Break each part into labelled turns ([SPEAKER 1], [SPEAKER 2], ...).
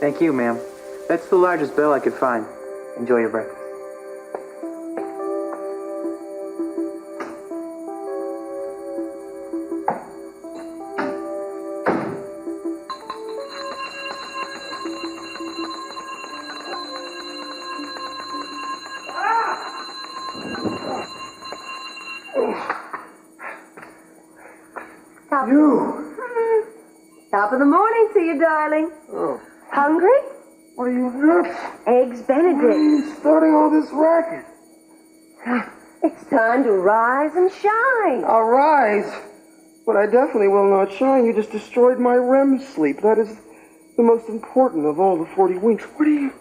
[SPEAKER 1] Thank you, ma'am. That's the largest bill I could find. Enjoy your breakfast.
[SPEAKER 2] Top of the morning to you, darling.
[SPEAKER 3] Oh.
[SPEAKER 2] Hungry?
[SPEAKER 3] What are you nuts?
[SPEAKER 2] Eggs Benedict.
[SPEAKER 3] Why are you starting all this racket?
[SPEAKER 2] It's time to rise and shine.
[SPEAKER 3] I'll rise, but I definitely will not shine. You just destroyed my REM sleep. That is the most important of all the 40 winks. What are you...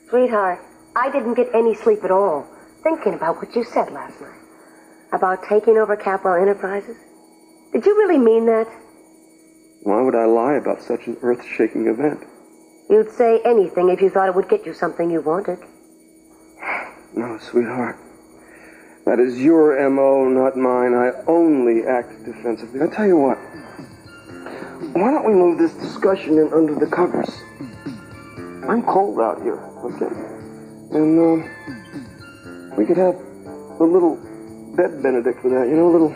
[SPEAKER 2] Sweetheart, I didn't get any sleep at all. Thinking about what you said last night. About taking over Capwell Enterprises. Did you really mean that?
[SPEAKER 3] Why would I lie about such an earth-shaking event?
[SPEAKER 2] You'd say anything if you thought it would get you something you wanted.
[SPEAKER 3] No, sweetheart. That is your M.O., not mine. I only act defensively. I'll tell you what. Why don't we move this discussion in under the covers? I'm cold out here, okay? And, we could have a little bed Benedict for that. You know, a little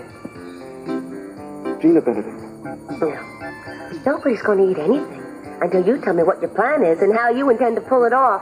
[SPEAKER 3] Gina Benedict.
[SPEAKER 2] No. Nobody's going to eat anything until you tell me what your plan is and how you intend to pull it off.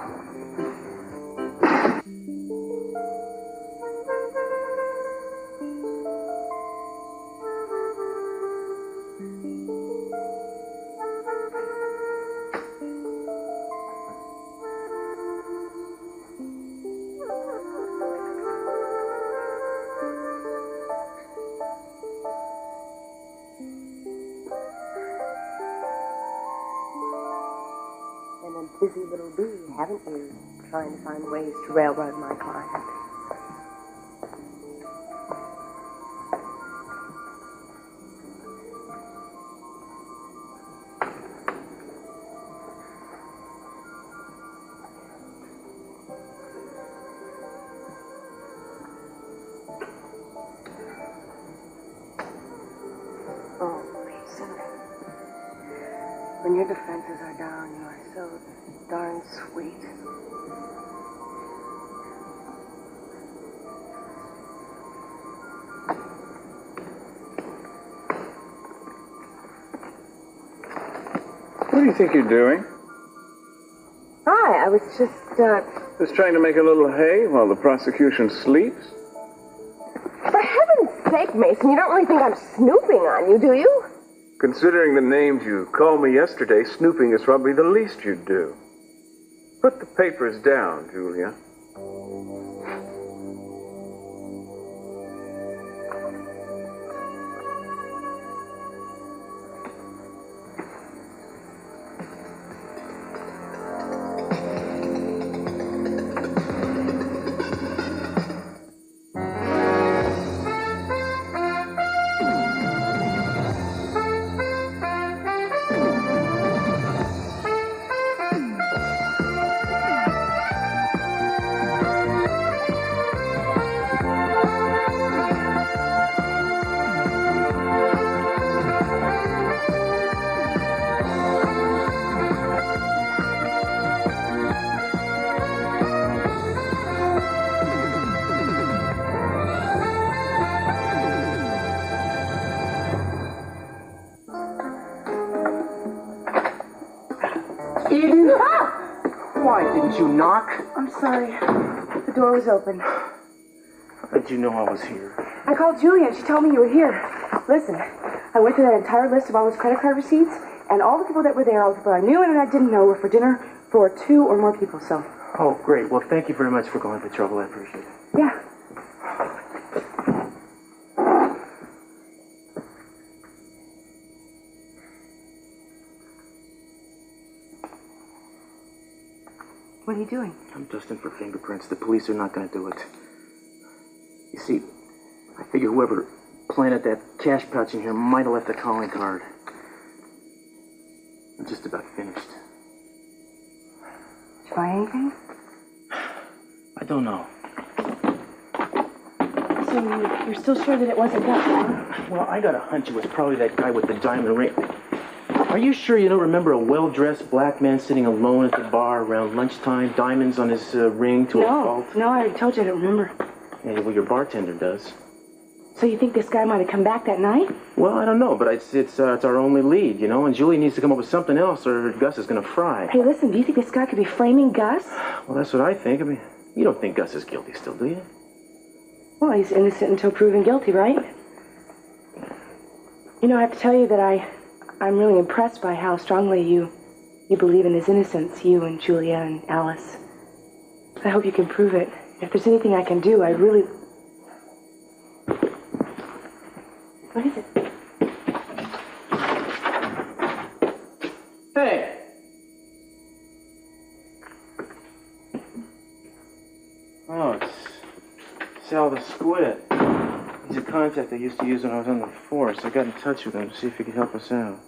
[SPEAKER 2] Busy little bee, haven't you? Trying to find ways to railroad my client. Oh, Lisa. When your defenses are down, you are so darn sweet.
[SPEAKER 4] What do you think you're doing?
[SPEAKER 2] Hi, I was just,
[SPEAKER 4] Just trying to make a little hay while the prosecution sleeps?
[SPEAKER 2] For heaven's sake, Mason, you don't really think I'm snooping on you, do you?
[SPEAKER 4] Considering the names you called me yesterday, snooping is probably the least you'd do. Put the papers down, Julia.
[SPEAKER 5] Eden? Why didn't you knock?
[SPEAKER 6] I'm sorry. The door was open.
[SPEAKER 5] How did you know I was here?
[SPEAKER 6] I called Julia and she told me you were here. Listen, I went through that entire list of all those credit card receipts, and all the people that were there, all the people I knew and I didn't know, were for dinner for 2 or more people, so.
[SPEAKER 5] Oh, great. Well, thank you very much for going to trouble. I appreciate it.
[SPEAKER 6] Yeah. What are you doing?
[SPEAKER 5] I'm dusting for fingerprints. The police are not going to do it. You see, I figure whoever planted that cash pouch in here might have left a calling card. I'm just about finished.
[SPEAKER 6] Did you find anything?
[SPEAKER 5] I don't know.
[SPEAKER 6] So you're still sure that it wasn't that, huh?
[SPEAKER 5] Well, I got a hunch it was probably that guy with the diamond ring. Are you sure you don't remember a well-dressed black man sitting alone at the bar around lunchtime, diamonds on his ring to a fault?
[SPEAKER 6] No, I already told you I don't remember.
[SPEAKER 5] Yeah, well, your bartender does.
[SPEAKER 6] So you think this guy might have come back that night?
[SPEAKER 5] Well, I don't know, but it's our only lead, you know, and Julie needs to come up with something else or Gus is going to fry.
[SPEAKER 6] Hey, listen, do you think this guy could be flaming Gus?
[SPEAKER 5] Well, that's what I think. I mean, you don't think Gus is guilty still, do you?
[SPEAKER 6] Well, he's innocent until proven guilty, right? You know, I have to tell you that I'm really impressed by how strongly you believe in his innocence, you and Julia and Alice. I hope you can prove it. If there's anything I can do, I really... What is it?
[SPEAKER 5] Hey! Oh, it's Sal the Squid. He's a contact I used to use when I was on the force. I got in touch with him to see if he could help us out.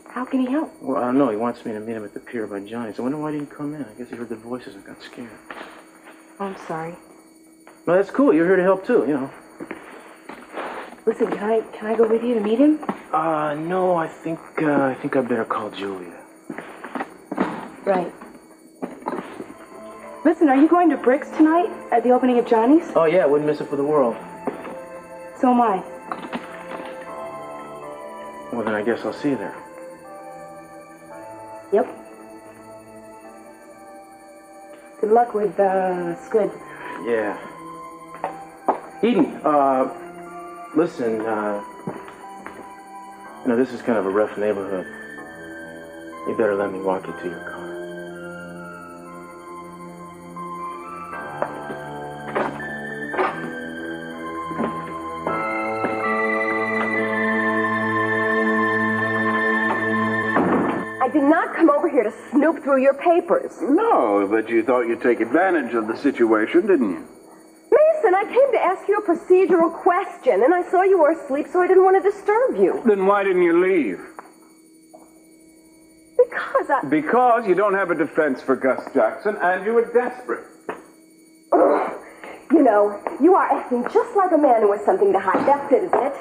[SPEAKER 6] How can he help?
[SPEAKER 5] Well, I don't know. He wants me to meet him at the pier by Johnny's. I wonder why he didn't come in. I guess he heard the voices and got scared.
[SPEAKER 6] Oh, I'm sorry.
[SPEAKER 5] Well, that's cool. You're here to help too, you know.
[SPEAKER 6] Listen, can I go with you to meet him?
[SPEAKER 5] No. I think I better call Julia.
[SPEAKER 6] Right. Listen, are you going to Bricks tonight at the opening of Johnny's?
[SPEAKER 5] Oh yeah, wouldn't miss it for the world.
[SPEAKER 6] So am I.
[SPEAKER 5] Well, then I guess I'll see you there.
[SPEAKER 6] Yep. Good luck with Squid.
[SPEAKER 5] Yeah. Eden, listen, you know, this is kind of a rough neighborhood. You better let me walk you to your car.
[SPEAKER 2] I did not come over here to snoop through your papers.
[SPEAKER 4] No, but you thought you'd take advantage of the situation, didn't you?
[SPEAKER 2] Mason, I came to ask you a procedural question, and I saw you were asleep, so I didn't want to disturb you.
[SPEAKER 4] Then why didn't you leave?
[SPEAKER 2] Because
[SPEAKER 4] you don't have a defense for Gus Jackson, and you were desperate.
[SPEAKER 2] Ugh. You know, you are acting just like a man who has something to hide. That's it, isn't it?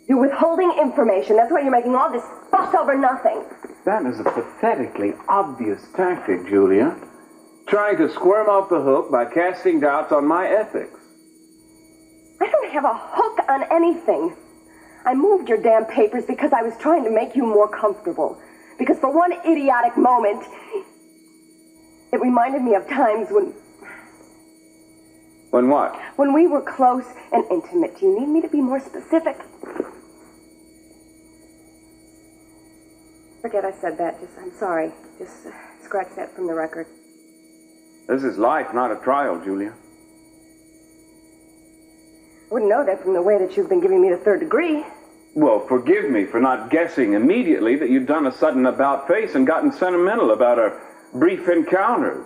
[SPEAKER 2] You're withholding information. That's why you're making all this fuss over nothing.
[SPEAKER 4] That is a pathetically obvious tactic, Julia. Trying to squirm off the hook by casting doubts on my ethics.
[SPEAKER 2] I don't have a hook on anything. I moved your damn papers because I was trying to make you more comfortable. Because for one idiotic moment, it reminded me of times when...
[SPEAKER 4] When what?
[SPEAKER 2] When we were close and intimate. Do you need me to be more specific? Forget I said that. I'm sorry. Just scratch that from the record.
[SPEAKER 4] This is life, not a trial, Julia.
[SPEAKER 2] I wouldn't know that from the way that you've been giving me the third degree.
[SPEAKER 4] Well, forgive me for not guessing immediately that you'd done a sudden about-face and gotten sentimental about our brief encounters.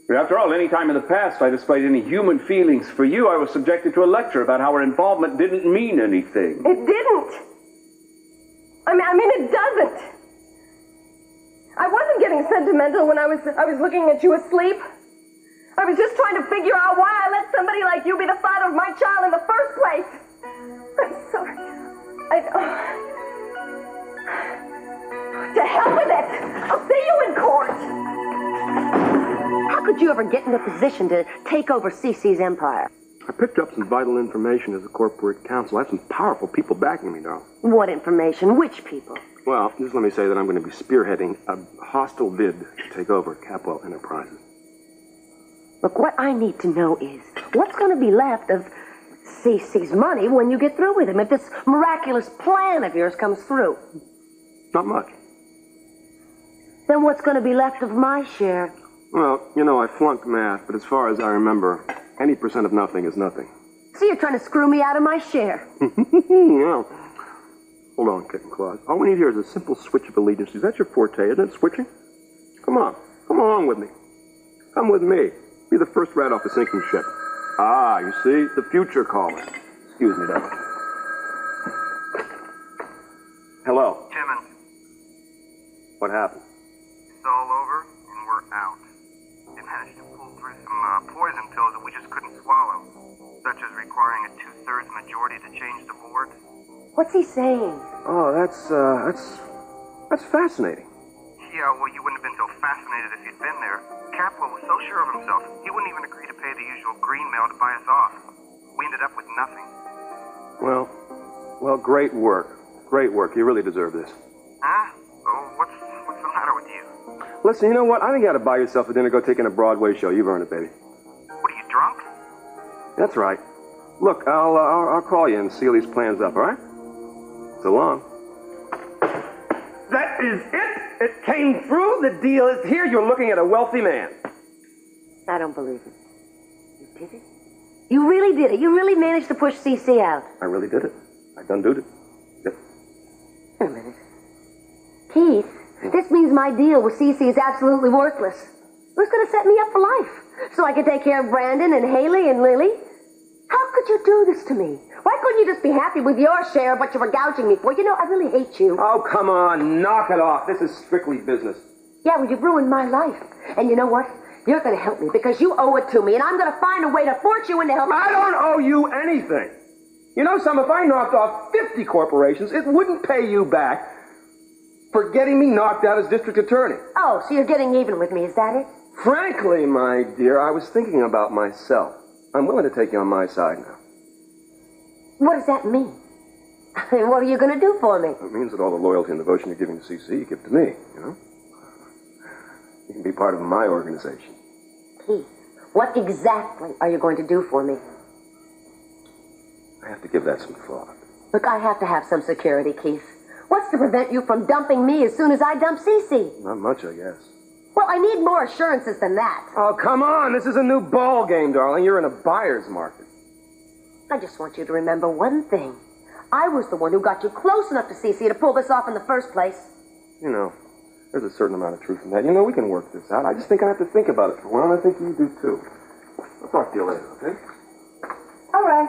[SPEAKER 4] But after all, any time in the past I displayed any human feelings for you, I was subjected to a lecture about how our involvement didn't mean anything.
[SPEAKER 2] It didn't. I mean, it doesn't. I wasn't getting sentimental when I was looking at you asleep. I was just trying to figure out why I let somebody like you be the father of my child in the first place. I'm sorry. To hell with it! I'll see you in court! How could you ever get in a position to take over CC's empire?
[SPEAKER 3] I picked up some vital information as a corporate counsel. I have some powerful people backing me now.
[SPEAKER 2] What information? Which people?
[SPEAKER 3] Well, just let me say that I'm going to be spearheading a hostile bid to take over Capwell Enterprises.
[SPEAKER 2] Look, what I need to know is what's going to be left of CC's money when you get through with him, if this miraculous plan of yours comes through.
[SPEAKER 3] Not much.
[SPEAKER 2] Then what's going to be left of my share?
[SPEAKER 3] Well, you know, I flunked math, but as far as I remember, any percent of nothing is nothing.
[SPEAKER 2] So you're trying to screw me out of my share?
[SPEAKER 3] Yeah. Hold on, Kitten Claus. All we need here is a simple switch of allegiance. Is that your forte, isn't it, switching? Come on. Come along with me. Come with me. Be the first rat off the sinking ship. Ah, you see? The future calling. Excuse me, Devin. Hello.
[SPEAKER 7] Timmons,
[SPEAKER 3] What happened?
[SPEAKER 7] it's all over and we're out. They managed to pull through some poison pills that we just couldn't swallow, such as requiring a 2/3 majority to change the board.
[SPEAKER 2] What's he saying?
[SPEAKER 3] Oh, that's That's fascinating.
[SPEAKER 7] Yeah, well, you wouldn't have been so fascinated if you'd been there. Capwell was so sure of himself, he wouldn't even agree to pay the usual green mail to buy us off. We ended up with nothing.
[SPEAKER 3] Well, great work. Great work. You really deserve this.
[SPEAKER 7] Huh? Oh, what's the matter with you?
[SPEAKER 3] Listen, you know what? I think you ought to buy yourself a dinner, go take in a Broadway show. You've earned it, baby.
[SPEAKER 7] What, are you drunk?
[SPEAKER 3] That's right. Look, I'll call you and seal these plans up, all right? So long. That is it. It came through. The deal is here. You're looking at a wealthy man.
[SPEAKER 8] I don't believe it. You did it? You really did it. You really managed to push CC out.
[SPEAKER 3] I really did it. I done did it. Yep.
[SPEAKER 8] Wait a minute. Keith, this means my deal with CC is absolutely worthless. It was going to set me up for life, so I could take care of Brandon and Haley and Lily. How could you do this to me? Why couldn't you just be happy with your share of what you were gouging me for? You know, I really hate you.
[SPEAKER 3] Oh, come on. Knock it off. This is strictly business.
[SPEAKER 8] Yeah, well, you've ruined my life. And you know what? You're going to help me because you owe it to me, and I'm going to find a way to force you into helping.
[SPEAKER 3] I don't owe you anything. You know something? If I knocked off 50 corporations, it wouldn't pay you back for getting me knocked out as district attorney.
[SPEAKER 8] Oh, so you're getting even with me, is that it?
[SPEAKER 3] Frankly, my dear, I was thinking about myself. I'm willing to take you on my side now.
[SPEAKER 8] What does that mean? What are you going to do for me?
[SPEAKER 3] It means that all the loyalty and devotion you're giving to CC, you give to me, you know? You can be part of my organization.
[SPEAKER 8] Keith, what exactly are you going to do for me?
[SPEAKER 3] I have to give that some thought.
[SPEAKER 8] Look, I have to have some security, Keith. What's to prevent you from dumping me as soon as I dump Cece?
[SPEAKER 3] Not much, I guess.
[SPEAKER 8] Well, I need more assurances than that.
[SPEAKER 3] Oh, come on. This is a new ball game, darling. You're in a buyer's market.
[SPEAKER 8] I just want you to remember one thing. I was the one who got you close enough to Cece to pull this off in the first place.
[SPEAKER 3] You know, there's a certain amount of truth in that. You know, we can work this out. I just think I have to think about it for a while, and I think you do, too. I'll talk to you later, okay?
[SPEAKER 8] All right.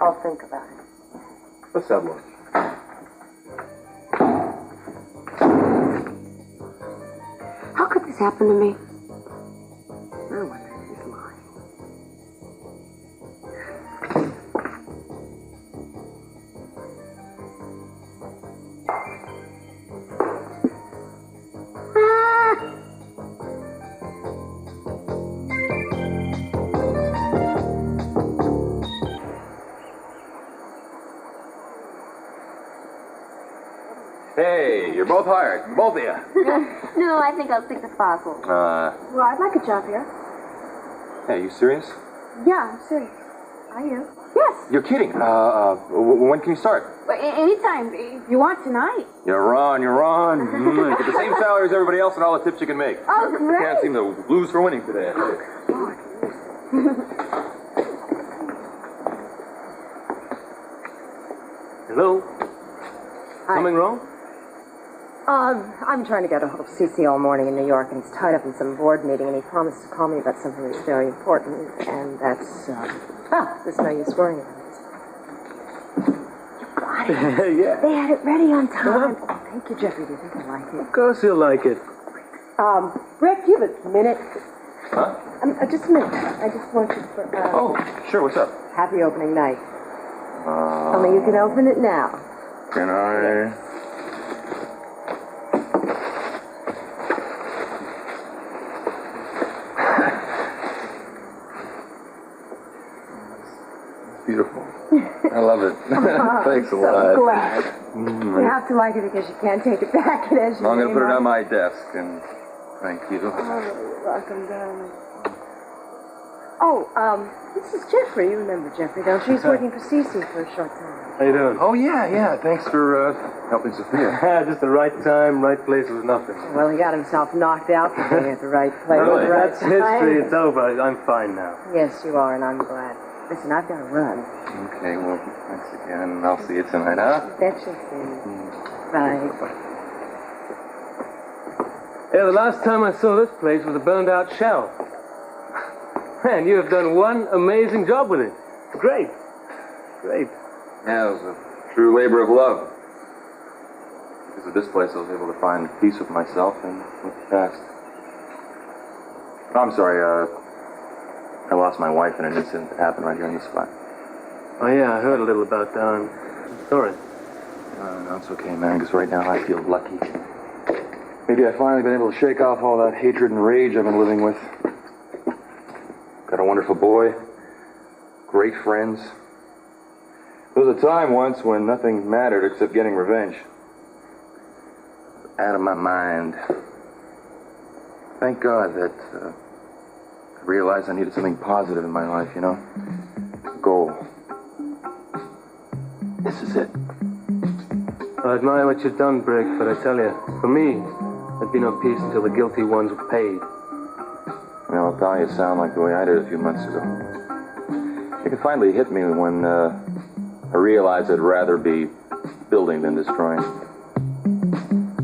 [SPEAKER 8] I'll think about it.
[SPEAKER 3] Let's have lunch.
[SPEAKER 8] How could this happen to me? I wonder if he's lying.
[SPEAKER 9] Hey, you're both hired. Both of you.
[SPEAKER 8] No, I think I'll stick to Fossil.
[SPEAKER 2] Well, I'd like a job here.
[SPEAKER 9] Hey, are you serious?
[SPEAKER 2] Yeah, I'm serious. Are you?
[SPEAKER 8] Yes.
[SPEAKER 9] You're kidding. When can you start?
[SPEAKER 2] Anytime. If you want tonight.
[SPEAKER 9] You're on. You get the same salary as everybody else and all the tips you can make.
[SPEAKER 2] Oh, great.
[SPEAKER 9] Can't seem to lose for winning today.
[SPEAKER 3] Hello? Something wrong?
[SPEAKER 2] I'm trying to get a hold of CC all morning in New York, and he's tied up in some board meeting, and he promised to call me about something that's very important, and that's, there's no use worrying about it. You got it.
[SPEAKER 3] Yeah.
[SPEAKER 2] They had it ready on time. Thank you, Jeffrey. Do you think I like it?
[SPEAKER 3] Of course you'll like it.
[SPEAKER 2] Rick, do you have a minute?
[SPEAKER 9] Huh?
[SPEAKER 2] Just a minute. I just want you to,
[SPEAKER 9] Oh, sure. What's up?
[SPEAKER 2] happy opening night. Only you can open it now.
[SPEAKER 9] Can I? It's beautiful. I love it. Thanks a lot.
[SPEAKER 2] So glad. You have to like it because you can't take it back. And as you
[SPEAKER 9] I'm going to
[SPEAKER 2] name
[SPEAKER 9] put it
[SPEAKER 2] on-
[SPEAKER 9] on my desk, and thank you.
[SPEAKER 2] Oh, you're welcome, darling. Oh, this is Jeffrey. You remember Jeffrey, don't you? He's working for Cece for a short time.
[SPEAKER 3] How you doing?
[SPEAKER 9] Oh, yeah. Thanks for helping Sophia.
[SPEAKER 3] Just the right time, right place with nothing.
[SPEAKER 2] Well, he got himself knocked out for being at the right place
[SPEAKER 9] Really?
[SPEAKER 2] at the right
[SPEAKER 3] That's
[SPEAKER 2] time.
[SPEAKER 3] history. It's over. I'm fine now.
[SPEAKER 2] Yes, you are, and I'm glad. Listen, I've got to run.
[SPEAKER 9] Okay, well, thanks again. I'll see you tonight, huh?
[SPEAKER 2] Bet you'll see. Bye.
[SPEAKER 3] Yeah, the last time I saw this place was a burned-out shell. Man, you have done one amazing job with it. Great. Great.
[SPEAKER 9] Yeah, it was a true labor of love. Because of this place, I was able to find peace with myself and with the past. I'm sorry, I lost my wife in an incident that happened right here on the spot.
[SPEAKER 3] Oh, yeah, I heard a little about that. I'm sorry.
[SPEAKER 9] No, it's okay, man, because right now I feel lucky. Maybe I've finally been able to shake off all that hatred and rage I've been living with. Got a wonderful boy, great friends. There was a time once when nothing mattered except getting revenge. Out of my mind. Thank God that I realized I needed something positive in my life, you know? A goal. This is it.
[SPEAKER 10] I admire what you've done, Brick, but I tell you, for me, there'd be no peace until the guilty ones were paid.
[SPEAKER 9] Well, I'll tell you, sound like the way I did a few months ago. It finally hit me when I realized I'd rather be building than destroying.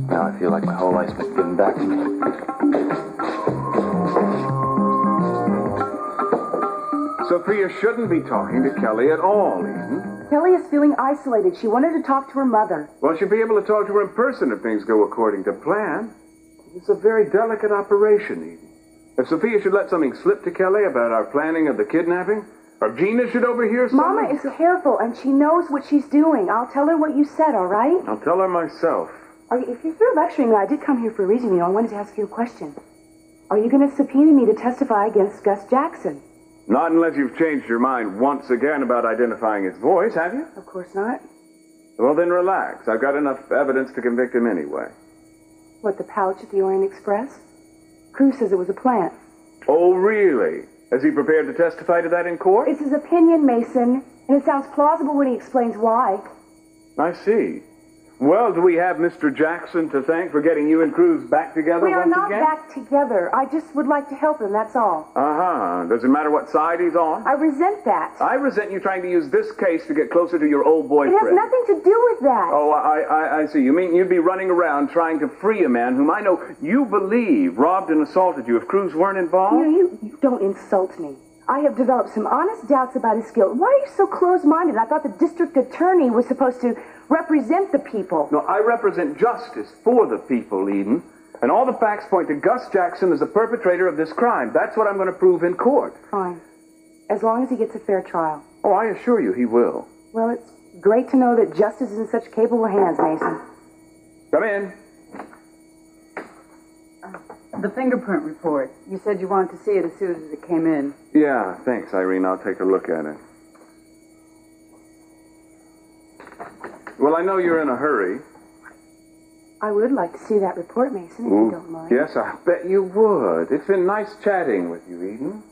[SPEAKER 9] Now I feel like my whole life's been given back to me.
[SPEAKER 4] Sophia shouldn't be talking to Kelly at all, Eden.
[SPEAKER 11] Kelly is feeling isolated. She wanted to talk to her mother.
[SPEAKER 4] Well, she'll be able to talk to her in person if things go according to plan. It's a very delicate operation, Eden. If Sophia should let something slip to Kelly about our planning of the kidnapping, or Gina should overhear something...
[SPEAKER 11] Mama is careful, and she knows what she's doing. I'll tell her what you said, all right?
[SPEAKER 4] I'll tell her myself.
[SPEAKER 11] If you're through lecturing me, I did come here for a reason, you know. I wanted to ask you a question. Are you going to subpoena me to testify against Gus Jackson?
[SPEAKER 4] Not unless you've changed your mind once again about identifying his voice, have you?
[SPEAKER 11] Of course not.
[SPEAKER 4] Well, then relax. I've got enough evidence to convict him anyway.
[SPEAKER 11] What, the pouch at the Orient Express? Cruz says it was a plant.
[SPEAKER 4] Oh, really? Is he prepared to testify to that in court?
[SPEAKER 11] It's his opinion, Mason, and it sounds plausible when he explains why.
[SPEAKER 4] I see. Well, do we have Mr. Jackson to thank for getting you and Cruz back together
[SPEAKER 11] We are
[SPEAKER 4] once
[SPEAKER 11] not
[SPEAKER 4] again?
[SPEAKER 11] back together. I just would like to help him, that's all.
[SPEAKER 4] Uh-huh. Does it matter what side he's on?
[SPEAKER 11] I resent that.
[SPEAKER 4] I resent you trying to use this case to get closer to your old boyfriend.
[SPEAKER 11] It has nothing to do with that.
[SPEAKER 4] Oh, I see. You mean you'd be running around trying to free a man whom I know you believe robbed and assaulted you if Cruz weren't involved?
[SPEAKER 11] You don't insult me. I have developed some honest doubts about his guilt. Why are you so close-minded? I thought the district attorney was supposed to represent the people.
[SPEAKER 4] No, I represent justice for the people, Eden. And all the facts point to Gus Jackson as the perpetrator of this crime. That's what I'm going to prove in court.
[SPEAKER 11] Fine. As long as he gets a fair trial.
[SPEAKER 4] Oh, I assure you he will.
[SPEAKER 11] Well, it's great to know that justice is in such capable hands, Mason.
[SPEAKER 4] Come in.
[SPEAKER 12] The fingerprint report. You said you wanted to see it as soon as it came in.
[SPEAKER 4] Yeah, thanks, Irene. I'll take a look at it. Well, I know you're in a hurry.
[SPEAKER 11] I would like to see that report, Mason, if you don't mind.
[SPEAKER 4] Yes, I bet you would. It's been nice chatting with you, Eden.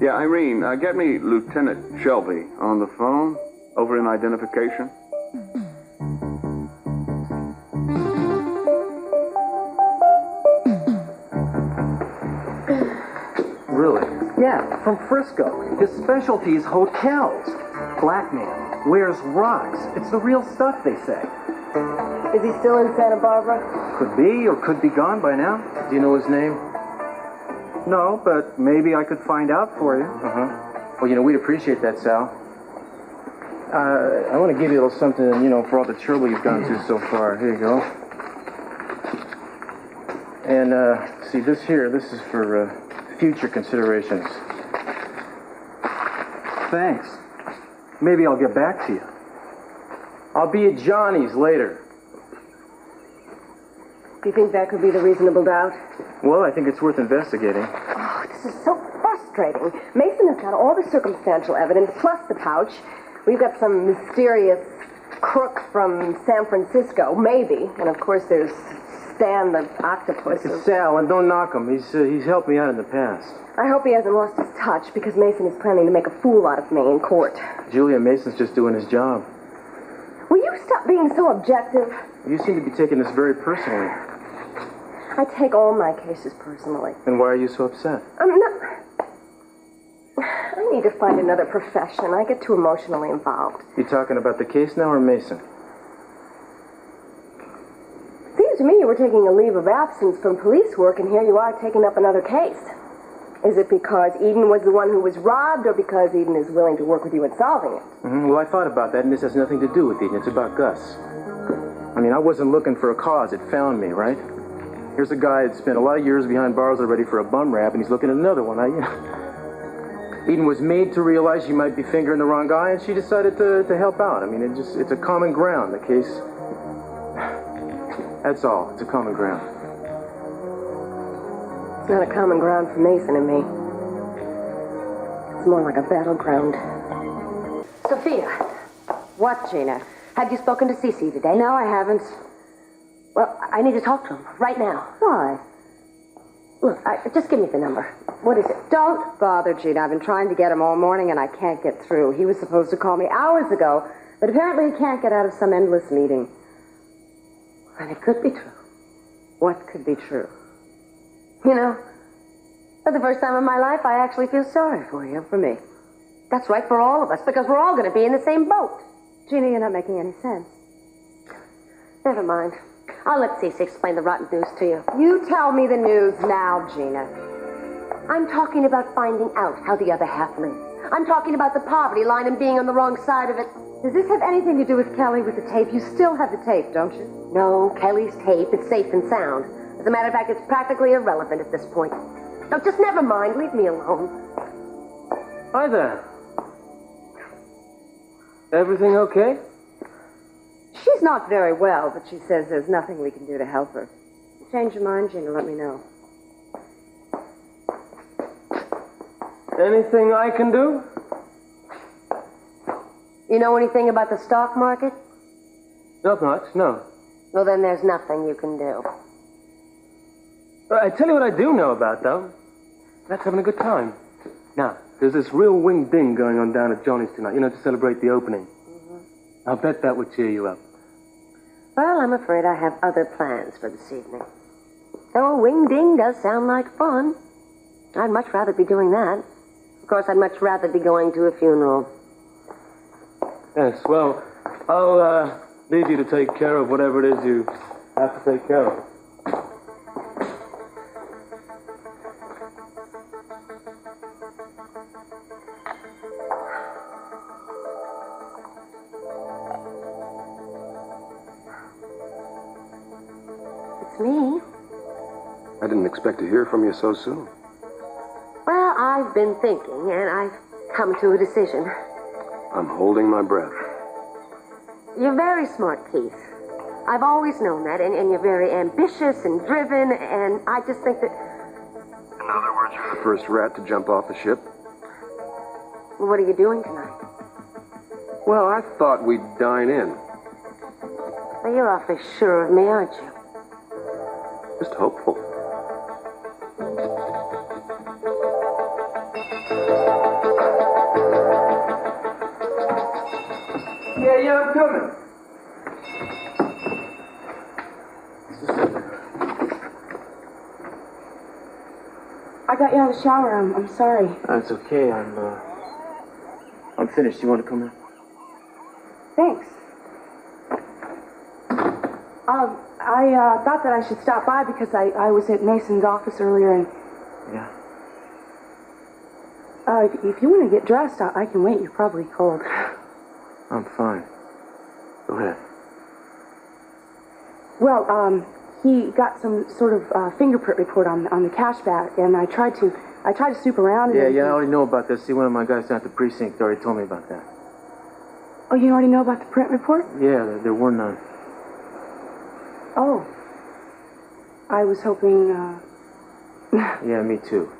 [SPEAKER 4] Yeah, Irene, get me Lieutenant Shelby on the phone, over in identification.
[SPEAKER 5] Really? Yeah, from Frisco. His specialty is hotels. Black man wears rocks. It's the real stuff, they say.
[SPEAKER 8] Is he still in Santa Barbara?
[SPEAKER 5] Could be, or could be gone by now. Do you know his name? No, but maybe I could find out for you. Well, you know, we'd appreciate that, Sal. I want to give you a little something, you know, for all the trouble you've gone through so far. Here you go. And, see, this is for, future considerations. Thanks. Maybe I'll get back to you. I'll be at Johnny's later.
[SPEAKER 8] Do you think that could be the reasonable doubt?
[SPEAKER 5] Well, I think it's worth investigating.
[SPEAKER 8] Oh, this is so frustrating. Mason has got all the circumstantial evidence, plus the pouch. We've got some mysterious crook from San Francisco, maybe. And, of course, there's Stan the octopus.
[SPEAKER 5] It's Sal, and don't knock him. He's helped me out in the past.
[SPEAKER 8] I hope he hasn't lost his touch, because Mason is planning to make a fool out of me in court.
[SPEAKER 5] Julia, Mason's just doing his job.
[SPEAKER 8] Will you stop being so objective?
[SPEAKER 5] You seem to be taking this very personally.
[SPEAKER 8] I take all my cases personally.
[SPEAKER 5] Then why are you so upset?
[SPEAKER 8] I'm not... I need to find another profession. I get too emotionally involved.
[SPEAKER 5] You talking about the case now or Mason?
[SPEAKER 8] Seems to me you were taking a leave of absence from police work, and here you are taking up another case.
[SPEAKER 2] Is it because Eden was the one who was robbed, or because Eden is willing to work with you in solving it?
[SPEAKER 5] Well, I thought about that, and this has nothing to do with Eden. It's about Gus. I mean, I wasn't looking for a cause. It found me, right? Here's a guy that spent a lot of years behind bars already for a bum rap, and he's looking at another one. Eden was made to realize she might be fingering the wrong guy, and she decided to help out. I mean, it's a common ground, the case. That's all. It's a common ground.
[SPEAKER 2] It's not a common ground for Mason and me. It's more like a battleground.
[SPEAKER 8] Sophia. What, Gina? Have you spoken to Cece today? No, I haven't. Well, I need to talk to him right now. Why? Look, just give me the number. What is it? Don't bother, Gina. I've been trying to get him all morning and I can't get through. He was supposed to call me hours ago, but apparently he can't get out of some endless meeting. And it could be true. What could be true? You know, for the first time in my life, I actually feel sorry for you, for me. That's right, for all of us, because we're all going to be in the same boat. Gina, you're not making any sense. Never mind. I'll let Cece explain the rotten news to you. You tell me the news now, Gina. I'm talking about finding out how the other half lives. I'm talking about the poverty line and being on the wrong side of it. Does this have anything to do with Kelly with the tape? You still have the tape, don't you? No, Kelly's tape is safe and sound. As a matter of fact, it's practically irrelevant at this point. No, just never mind. Leave me alone.
[SPEAKER 10] Hi there. Everything okay?
[SPEAKER 8] She's not very well, but she says there's nothing we can do to help her. Change your mind, Gina, let me know.
[SPEAKER 10] Anything I can do?
[SPEAKER 8] You know anything about the stock market?
[SPEAKER 10] Not much, no.
[SPEAKER 8] Well, then there's nothing you can do.
[SPEAKER 10] I tell you what I do know about, though. That's having a good time. Now, there's this real wing ding going on down at Johnny's tonight, you know, to celebrate the opening. I'll bet that would cheer you up.
[SPEAKER 8] Well, I'm afraid I have other plans for this evening. Though wing ding does sound like fun. I'd much rather be doing that. Of course, I'd much rather be going to a funeral.
[SPEAKER 10] Yes, well, I'll leave you to take care of whatever it is you have to take care of.
[SPEAKER 8] It's me.
[SPEAKER 3] I didn't expect to hear from you so soon.
[SPEAKER 8] Well, I've been thinking, and I've come to a decision.
[SPEAKER 3] I'm holding my breath.
[SPEAKER 8] You're very smart, Keith. I've always known that, and you're very ambitious and driven, and I just think that...
[SPEAKER 3] In other words, you're the first rat to jump off the ship?
[SPEAKER 8] Well, what are you doing tonight?
[SPEAKER 3] Well, I thought we'd dine in.
[SPEAKER 8] Well, you're awfully sure of me, aren't you?
[SPEAKER 3] Just hopeful.
[SPEAKER 5] Yeah, I'm coming.
[SPEAKER 6] I got you out of the shower. I'm sorry.
[SPEAKER 5] That's okay. I'm finished. You want to come in?
[SPEAKER 6] Thanks. I thought that I should stop by because I was at Mason's office earlier and...
[SPEAKER 5] Yeah.
[SPEAKER 6] If you want to get dressed, I can wait. You're probably cold.
[SPEAKER 5] I'm fine. Go ahead.
[SPEAKER 6] Well, he got some sort of fingerprint report on the cash bag, and I tried to snoop around.
[SPEAKER 5] Yeah, I already know about this. See, one of my guys down at the precinct already told me about that.
[SPEAKER 6] Oh, you already know about the print report?
[SPEAKER 5] Yeah, there were none.
[SPEAKER 6] Oh. I was hoping,
[SPEAKER 5] Yeah, me too.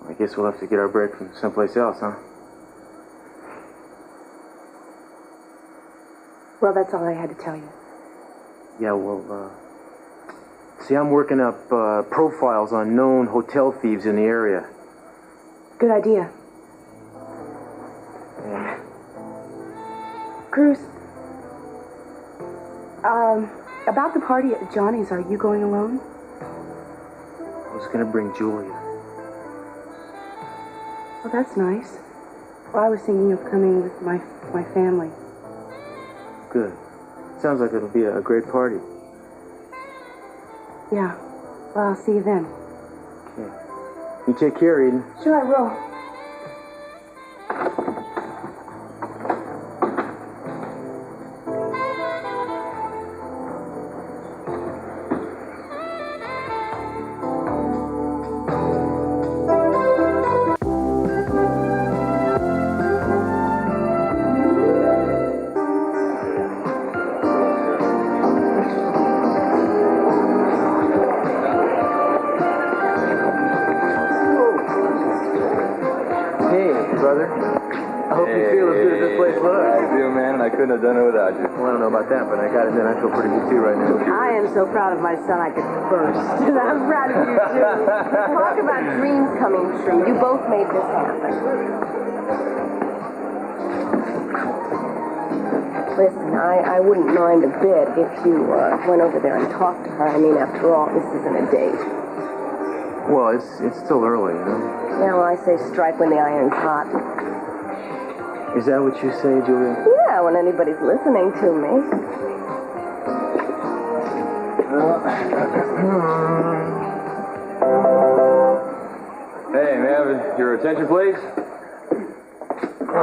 [SPEAKER 5] I guess we'll have to get our break from someplace else, huh?
[SPEAKER 6] Well, that's all I had to tell you.
[SPEAKER 5] Yeah, well, see, I'm working up profiles on known hotel thieves in the area.
[SPEAKER 6] Good idea.
[SPEAKER 5] Yeah.
[SPEAKER 6] Cruz, about the party at Johnny's, are you going alone?
[SPEAKER 5] I was gonna bring Julia.
[SPEAKER 6] Well, that's nice. Well, I was thinking of coming with my family.
[SPEAKER 5] Good. Sounds like it'll be a great party.
[SPEAKER 6] Yeah. Well, I'll see you then.
[SPEAKER 5] Yeah. You take care, Eden.
[SPEAKER 11] Sure, I will.
[SPEAKER 9] Couldn't have done it without you.
[SPEAKER 5] Well, I don't know about that, but I gotta admit, I feel pretty good too right now.
[SPEAKER 12] I am so proud of my son I could burst. And I'm proud of you too.
[SPEAKER 2] Talk about dreams coming true. You both made this happen. Listen, I wouldn't mind a bit if you went over there and talked to her. I mean, after all, this isn't a date.
[SPEAKER 5] Well, it's still early, you know?
[SPEAKER 2] Yeah, well, I say strike when the iron's hot.
[SPEAKER 5] Is that what you say, Julia?
[SPEAKER 2] Yeah, when anybody's listening to me.
[SPEAKER 9] Hey, may I have your attention, please?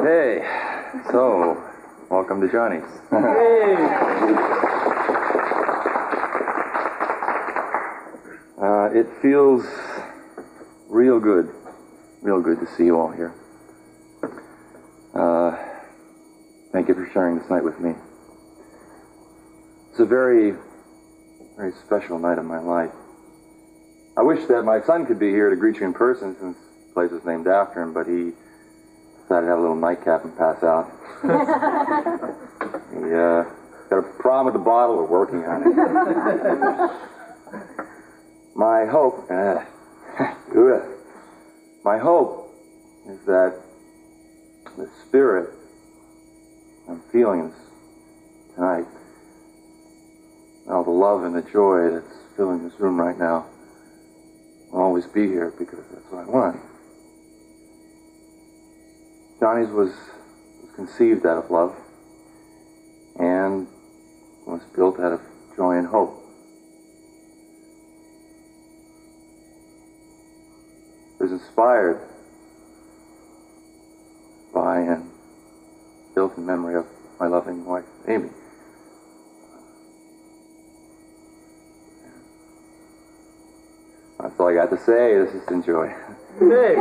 [SPEAKER 9] Hey, so, welcome to Johnny's. It feels real good to see you all here. Thank you for sharing this night with me. It's a very, very special night of my life. I wish that my son could be here to greet you in person since the place was named after him, but he decided to have a little nightcap and pass out. He got a problem with the bottle. We're working on it. My hope is that the spirit I'm feeling tonight, all the love and the joy that's filling this room right now, will always be here because that's what I want. Johnny's was conceived out of love and was built out of joy and hope. It was inspired by and built in memory of my loving wife, Amy. That's all I got to say. Let's just enjoy.
[SPEAKER 5] Hey!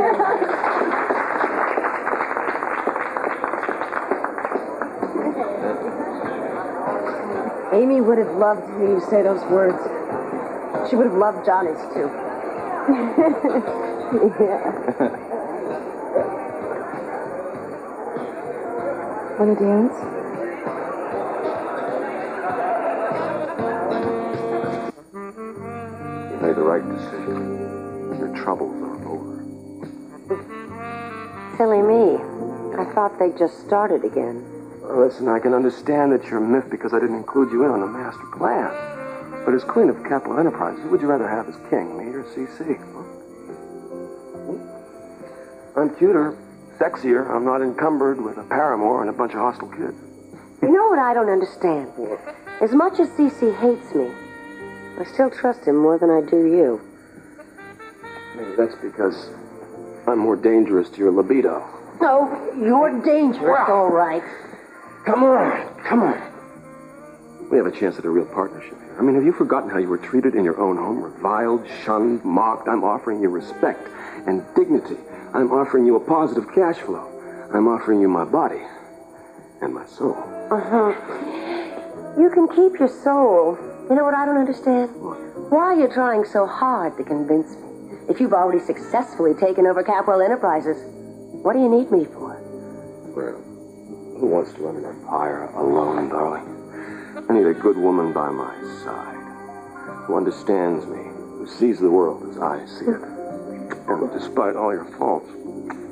[SPEAKER 11] Amy would have loved to hear you say those words. She would have loved Johnny's too.
[SPEAKER 2] Yeah.
[SPEAKER 6] Want to dance?
[SPEAKER 3] You made the right decision. Your troubles are over.
[SPEAKER 8] Silly me. I thought they just started again.
[SPEAKER 3] Listen, I can understand that you're miffed because I didn't include you in on the master plan. But as queen of Capitol Enterprises, who would you rather have as king, me or CC? I'm cuter, sexier. I'm not encumbered with a paramour and a bunch of hostile kids.
[SPEAKER 8] You know what I don't understand? As much as CC hates me, I still trust him more than I do you.
[SPEAKER 3] Maybe that's because I'm more dangerous to your libido.
[SPEAKER 8] No, you're dangerous, all right.
[SPEAKER 3] Come on. We have a chance at a real partnership here. I mean, have you forgotten how you were treated in your own home? Reviled, shunned, mocked. I'm offering you respect and dignity. I'm offering you a positive cash flow. I'm offering you my body and my soul.
[SPEAKER 8] You can keep your soul. You know what I don't understand? Why are you trying so hard to convince me? If you've already successfully taken over Capwell Enterprises, what do you need me for?
[SPEAKER 3] Well, who wants to run an empire alone, darling? I need a good woman by my side, who understands me, who sees the world as I see it. And despite all your faults,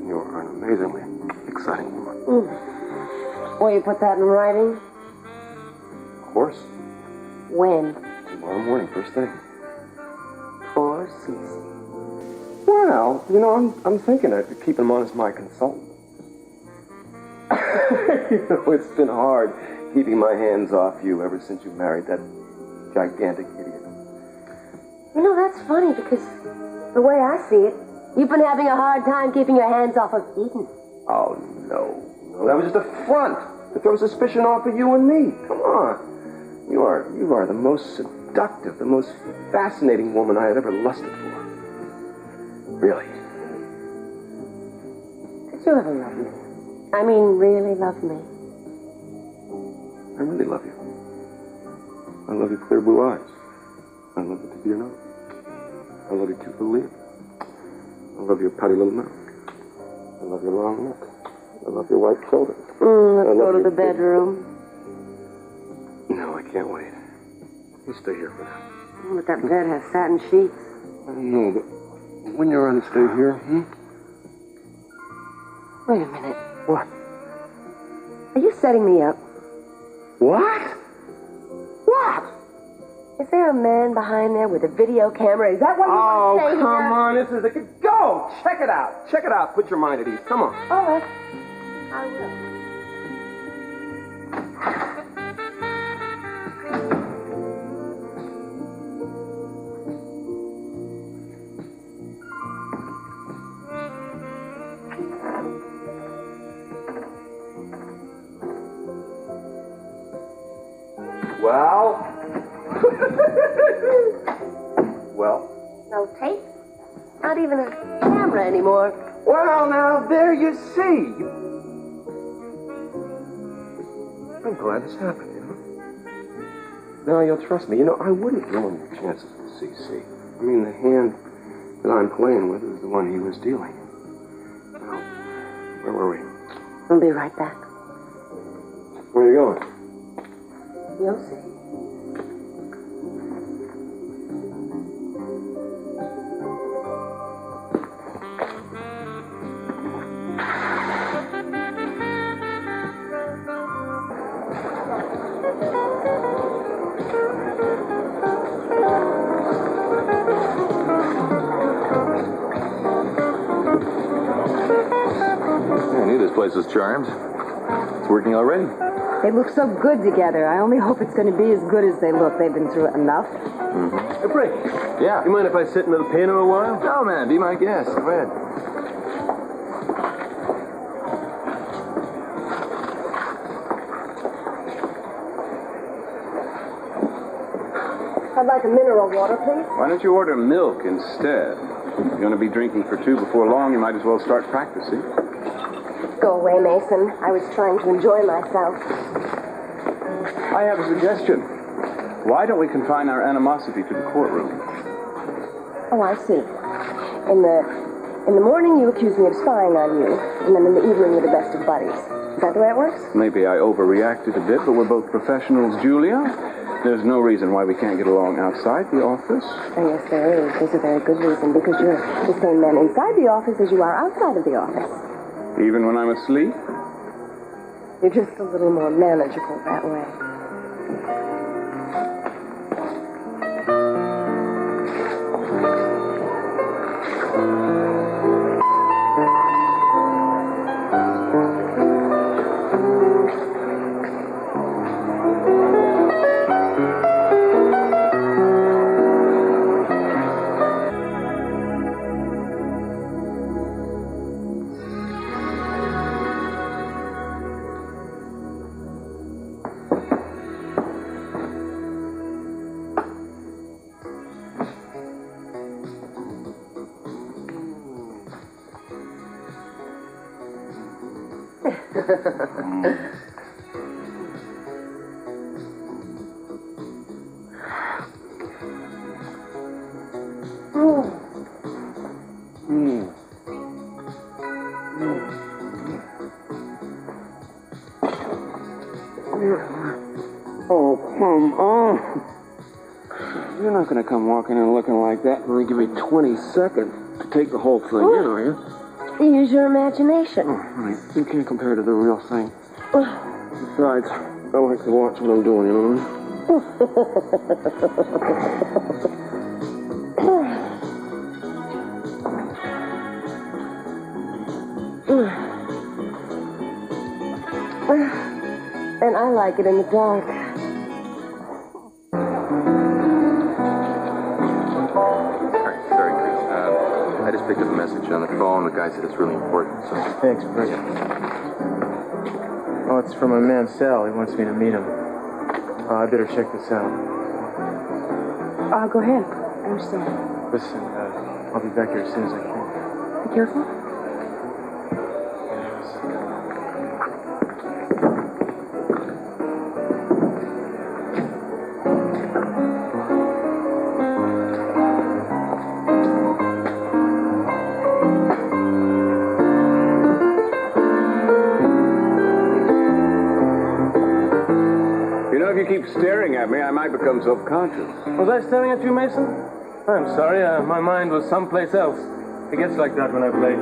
[SPEAKER 3] you're an amazingly exciting woman.
[SPEAKER 8] Will you put that in writing?
[SPEAKER 3] Of course.
[SPEAKER 8] When?
[SPEAKER 3] Tomorrow morning, first thing.
[SPEAKER 8] For Cece.
[SPEAKER 3] Well, you know, I'm thinking I could keep him on as my consultant. You know, it's been hard keeping my hands off you ever since you married that gigantic idiot.
[SPEAKER 8] You know, that's funny because the way I see it, You've been having a hard time keeping your hands off of Eden.
[SPEAKER 3] Oh, no. No, that was just a front to throw suspicion off of you and me. Come on. You are the most seductive, the most fascinating woman I have ever lusted for. Really.
[SPEAKER 8] Did you ever love me? I mean, really love me?
[SPEAKER 3] I really love you. I love your clear blue eyes. I love the tip of your nose. I love your cute little lips. I love your pouty little mouth. I love your long neck. I love your white shoulders.
[SPEAKER 8] Let's go to the bedroom.
[SPEAKER 3] No, I can't wait. You stay here for now.
[SPEAKER 8] But that bed has satin sheets.
[SPEAKER 3] I know, but when you're ready to stay here,
[SPEAKER 8] Wait a minute.
[SPEAKER 3] What?
[SPEAKER 8] Are you setting me up?
[SPEAKER 3] What? What?
[SPEAKER 8] Is there a man behind there with a video camera? Is that why you want to stay here?
[SPEAKER 3] Oh, come on. This is the... Go! Check it out. Check it out. Put your mind at ease. Come on.
[SPEAKER 8] All right. I will.
[SPEAKER 3] Well? Well?
[SPEAKER 8] No tape? Not even a camera anymore.
[SPEAKER 3] Well, now, there you see. I'm glad this happened, you know? Now you'll trust me. You know, I wouldn't ruin your chances with CC. I mean, the hand that I'm playing with is the one he was dealing. Now, where were we?
[SPEAKER 8] I'll be right back.
[SPEAKER 3] Where are you going?
[SPEAKER 8] You'll see.
[SPEAKER 9] I knew this place was charmed. It's working already.
[SPEAKER 12] They look so good together. I only hope it's going to be as good as they look. They've been through it enough.
[SPEAKER 10] Hey, Brick.
[SPEAKER 9] Yeah.
[SPEAKER 10] You mind if I sit in the piano a while?
[SPEAKER 9] No, man. Be my guest. Go ahead.
[SPEAKER 8] I'd like a mineral water, please.
[SPEAKER 4] Why don't you order milk instead? If you're going to be drinking for two before long, you might as well start practicing.
[SPEAKER 8] Go away, Mason. I was trying to enjoy myself.
[SPEAKER 4] I have a suggestion. Why don't we confine our animosity to the courtroom?
[SPEAKER 8] Oh, I see. In the morning, you accuse me of spying on you, and then in the evening, you're the best of buddies. Is that the way it works?
[SPEAKER 4] Maybe I overreacted a bit, but we're both professionals, Julia. There's no reason why we can't get along outside the office.
[SPEAKER 8] Oh, yes, there is. There's a very good reason, because you're the same man inside the office as you are outside of the office.
[SPEAKER 4] Even when I'm asleep?
[SPEAKER 8] You're just a little more manageable that way.
[SPEAKER 3] Oh, come on. You're not going to come walking in looking like that and then give me 20 seconds to take the whole thing in, are you?
[SPEAKER 8] Use your imagination.
[SPEAKER 3] Oh, right. You can't compare to the real thing. Besides, I like to watch what I'm doing, you know what I mean?
[SPEAKER 8] And I like it in the dark.
[SPEAKER 9] Sorry, Chris. I just picked up a message on the phone. The guy said it's really important, so...
[SPEAKER 5] Thanks, Brick. Oh, it's from my man Sal. He wants me to meet him. I better check this out.
[SPEAKER 11] Go ahead. I understand.
[SPEAKER 5] Listen, I'll be back here as soon as I can.
[SPEAKER 11] Be careful.
[SPEAKER 4] If you keep staring at me, I might become self-conscious.
[SPEAKER 10] Was I staring at you, Mason? I'm sorry, my mind was someplace else. It gets like that when I play.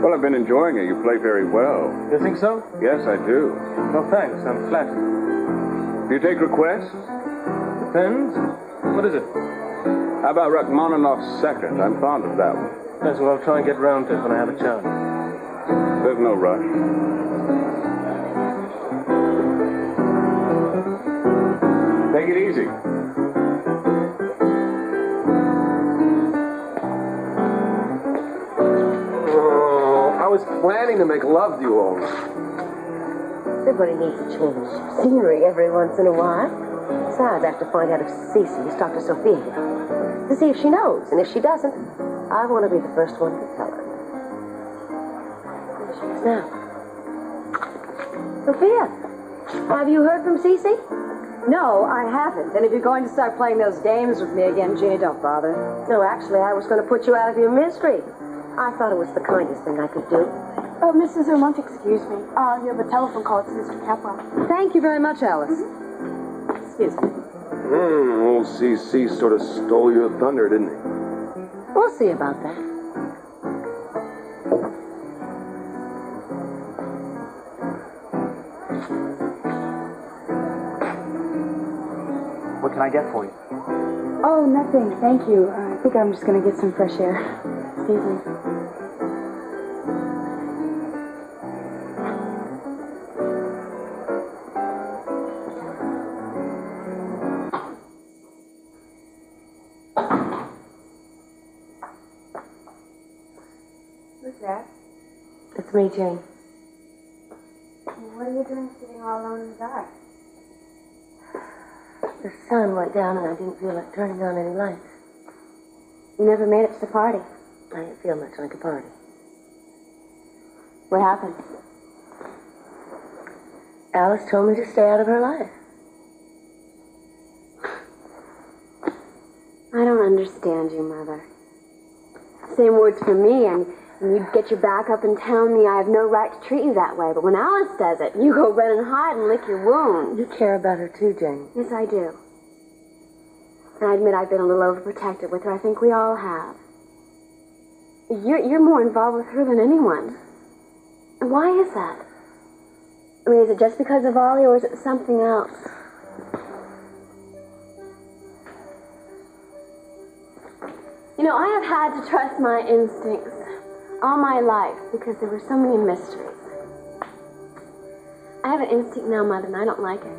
[SPEAKER 4] Well, I've been enjoying it. You play very well.
[SPEAKER 10] You think so?
[SPEAKER 4] Yes, I do.
[SPEAKER 10] Well, thanks. I'm flattered.
[SPEAKER 4] Do you take requests?
[SPEAKER 10] Depends. What is it?
[SPEAKER 4] How about Rachmaninoff's Second? I'm fond of that one.
[SPEAKER 10] Yes, well, I'll try and get round to it when I have a chance.
[SPEAKER 4] There's no rush. Take it easy.
[SPEAKER 3] Oh, I was planning to make love to you all.
[SPEAKER 8] Everybody needs a change of scenery every once in a while. Besides, I have to find out if Cece has talked to Sophia to see if she knows. And if she doesn't, I want to be the first one to tell her. There she is now. Sophia, have you heard from Cece?
[SPEAKER 12] No, I haven't. And if you're going to start playing those games with me again, Ginny, don't bother.
[SPEAKER 8] No, actually, I was going to put you out of your misery. I thought it was the kindest thing I could do.
[SPEAKER 11] Oh, Mrs. Vermont, excuse me. You have a telephone call. It's Mr. Capwell.
[SPEAKER 12] Thank you very much, Alice. Excuse me.
[SPEAKER 3] Old CC sort of stole your thunder, didn't he?
[SPEAKER 8] We'll see about that.
[SPEAKER 1] What can I get for you?
[SPEAKER 11] Oh, nothing. Thank you. I think I'm just going to get some fresh air. Excuse me.
[SPEAKER 8] Who's that? It's me, Jane.
[SPEAKER 13] What are you doing sitting all alone in the dark?
[SPEAKER 8] The sun went down and I didn't feel like turning on any lights. You never made it to the party. I didn't feel much like a party. What happened? Alice told me to stay out of her life.
[SPEAKER 13] I don't understand you, Mother. Same words for me, and you'd get your back up and tell me I have no right to treat you that way. But when Alice does it, you go run and hide and lick your wounds.
[SPEAKER 8] You care about her too, Jane.
[SPEAKER 13] Yes, I do. And I admit I've been a little overprotective with her. I think we all have. You're more involved with her than anyone. And why is that? I mean, is it just because of Ollie, or is it something else? You know, I have had to trust my instincts all my life because there were so many mysteries. I have an instinct now, Mother, and I don't like it.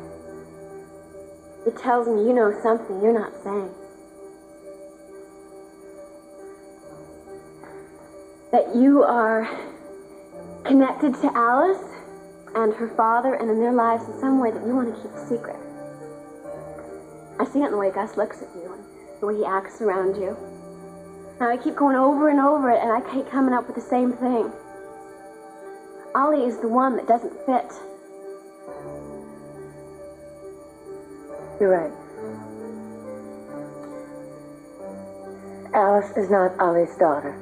[SPEAKER 13] It tells me you know something you're not saying. That you are connected to Alice and her father and in their lives in some way that you want to keep a secret. I see it in the way Gus looks at you and the way he acts around you. Now I keep going over and over it, and I keep coming up with the same thing. Ollie is the one that doesn't fit.
[SPEAKER 8] You're right. Alice is not Ollie's daughter.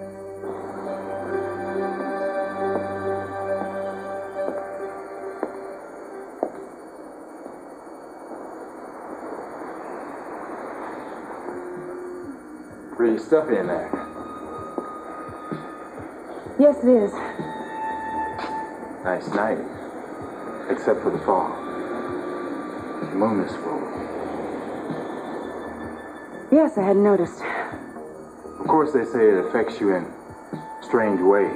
[SPEAKER 9] Pretty stuffy in there.
[SPEAKER 11] Yes, it is.
[SPEAKER 9] Nice night. Except for the fog. The moon is full.
[SPEAKER 11] Yes, I hadn't noticed.
[SPEAKER 9] Of course, they say it affects you in strange ways.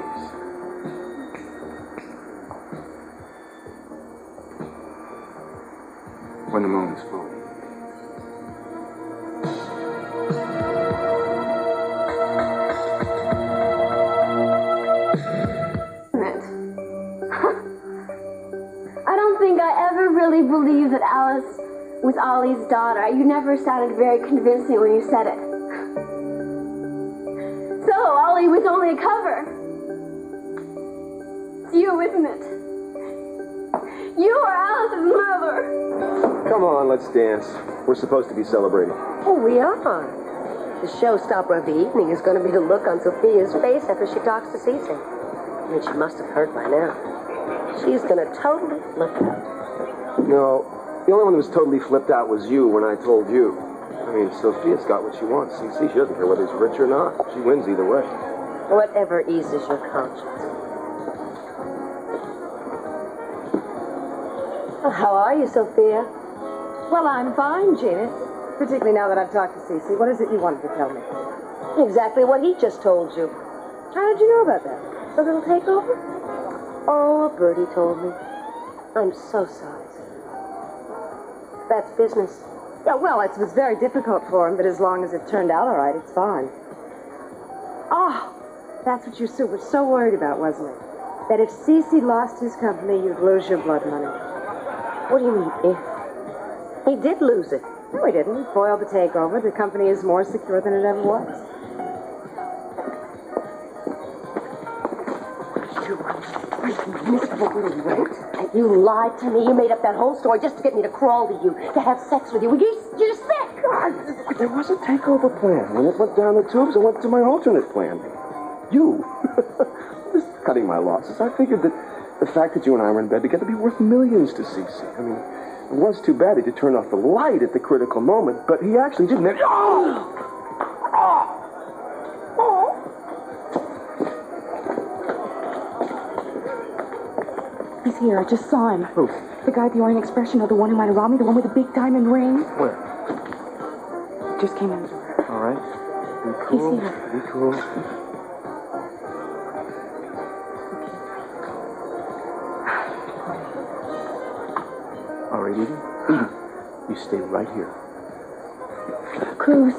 [SPEAKER 9] When the moon is full.
[SPEAKER 13] believe that Alice was Ollie's daughter. You never sounded very convincing when you said it. So, Ollie was only a cover. It's you, isn't it? You are Alice's mother.
[SPEAKER 3] Come on, let's dance. We're supposed to be celebrating.
[SPEAKER 8] Oh, we are. The showstopper of the evening is going to be the look on Sophia's face after she talks to Cece. I mean, she must have heard by now. She's going to totally flip out.
[SPEAKER 3] No, the only one that was totally flipped out was you when I told you. I mean, Sophia's got what she wants. Cece, she doesn't care whether he's rich or not. She wins either way.
[SPEAKER 8] Whatever eases your conscience. Well, how are you, Sophia?
[SPEAKER 11] Well, I'm fine, Janet. Particularly now that I've talked to Cece. What is it you wanted to tell me?
[SPEAKER 8] Exactly what he just told you.
[SPEAKER 11] How did you know about that?
[SPEAKER 8] The little takeover? Oh, Bertie told me. I'm so sorry. That's business.
[SPEAKER 11] Yeah, well, it was very difficult for him, but as long as it turned out all right, it's fine. Oh, that's what you were so worried about, wasn't it? That if Cece lost his company, you'd lose your blood money.
[SPEAKER 8] What do you mean, if? He did lose it.
[SPEAKER 11] No, he didn't. He foiled the takeover. The company is more secure than it ever was.
[SPEAKER 8] Miserable little rat. You lied to me. You made up that whole story just to get me to crawl to you, to have sex with you. You're sick.
[SPEAKER 3] There was a takeover plan. When it went down the tubes, I went to my alternate plan. You. Just cutting my losses. I figured that the fact that you and I were in bed together would be worth millions to Cece. I mean, it was too bad that you turned off the light at the critical moment, but he actually didn't. Oh!
[SPEAKER 11] He's here. I just saw him.
[SPEAKER 3] Who?
[SPEAKER 11] The guy at the Orient Express, you know, the one who might have robbed me, the one with the big diamond ring.
[SPEAKER 3] Where?
[SPEAKER 11] Just came in the door.
[SPEAKER 3] All right. Be cool.
[SPEAKER 11] He's here.
[SPEAKER 3] Be cool. All right, Eden. Eden, you stay right here.
[SPEAKER 11] Cruz.